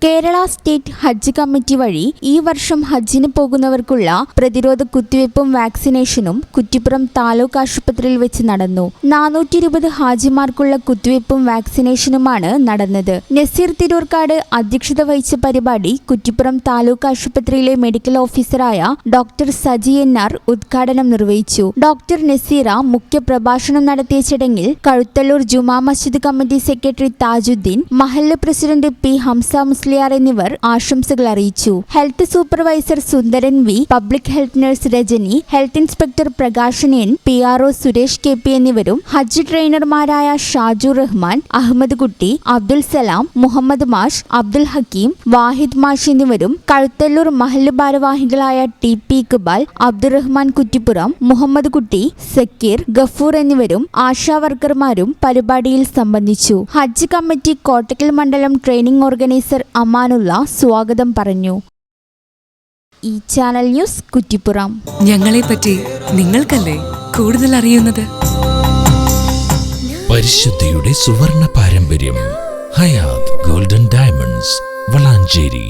Kerala state ഹജ്ജ് committee വഴി ഈ വർഷം ഹജ്ജിന് പോകുന്നവർക്കുള്ള പ്രതിരോധ കുത്തിവയ്പും വാക്സിനേഷനും കുറ്റിപ്പുറം താലൂക്ക് ആശുപത്രിയിൽ വെച്ച് നടന്നു. 420 ഹാജിമാർക്കുള്ള കുത്തിവയ്പും വാക്സിനേഷനുമാണ് നടന്നത്. നസീർ തിരൂർക്കാട് അധ്യക്ഷത വഹിച്ച പരിപാടി കുറ്റിപ്പുറം താലൂക്ക് ആശുപത്രിയിലെ മെഡിക്കൽ ഓഫീസറായ ഡോക്ടർ സജി എൻ.ആർ. ഉദ്ഘാടനം നിർവഹിച്ചു. ഡോക്ടർ നസീറ മുഖ്യപ്രഭാഷണം നടത്തിയ ചടങ്ങിൽ കഴുത്തല്ലൂർ ജുമാ മസ്ജിദ് കമ്മിറ്റി സെക്രട്ടറി താജുദ്ദീൻ, മഹല്ല് പ്രസിഡന്റ് പി. ഹംസ മുസ്ലിയാർ എന്നിവർ ആശംസകൾ അറിയിച്ചു. Health supervisor Sundaran V, public health nurse Rajani, health inspector Prakashan N, PRO Suresh KP എന്നിവരും ഹജ്ജ് ട്രെയിനർമാരായ ഷാജു റഹ്മാൻ, അഹമ്മദ് കുട്ടി, അബ്ദുൽ സലാം, മുഹമ്മദ് മാഷ്, അബ്ദുൽ ഹക്കീം, വാഹിദ് മാഷ് എന്നിവരും കഴുത്തല്ലൂർ മഹല്ല് ഭാരവാഹികളായ TP ഇക്ബാൽ, അബ്ദുറഹ്മാൻ കുറ്റിപ്പുറം, മുഹമ്മദ് കുട്ടി, സക്കീർ, ഗഫൂർ എന്നിവരും ആശാ വർക്കർമാരും പരിപാടിയിൽ സംബന്ധിച്ചു. ഹജ്ജ് കമ്മിറ്റി കോട്ടക്കൽ മണ്ഡലം ട്രെയിനിംഗ് ഓർഗനൈസർ അമാനുള്ള സ്വാഗതം പറഞ്ഞു. ഈ ചാനൽ ന്യൂസ് കുറ്റിപ്പുറം. ഞങ്ങളെ പറ്റി നിങ്ങൾക്കല്ലേ കൂടുതൽ അറിയുന്നത്? പരിശുദ്ധിയുടെ സുവർണ പാരമ്പര്യം. Hayath golden diamonds, Valanchery.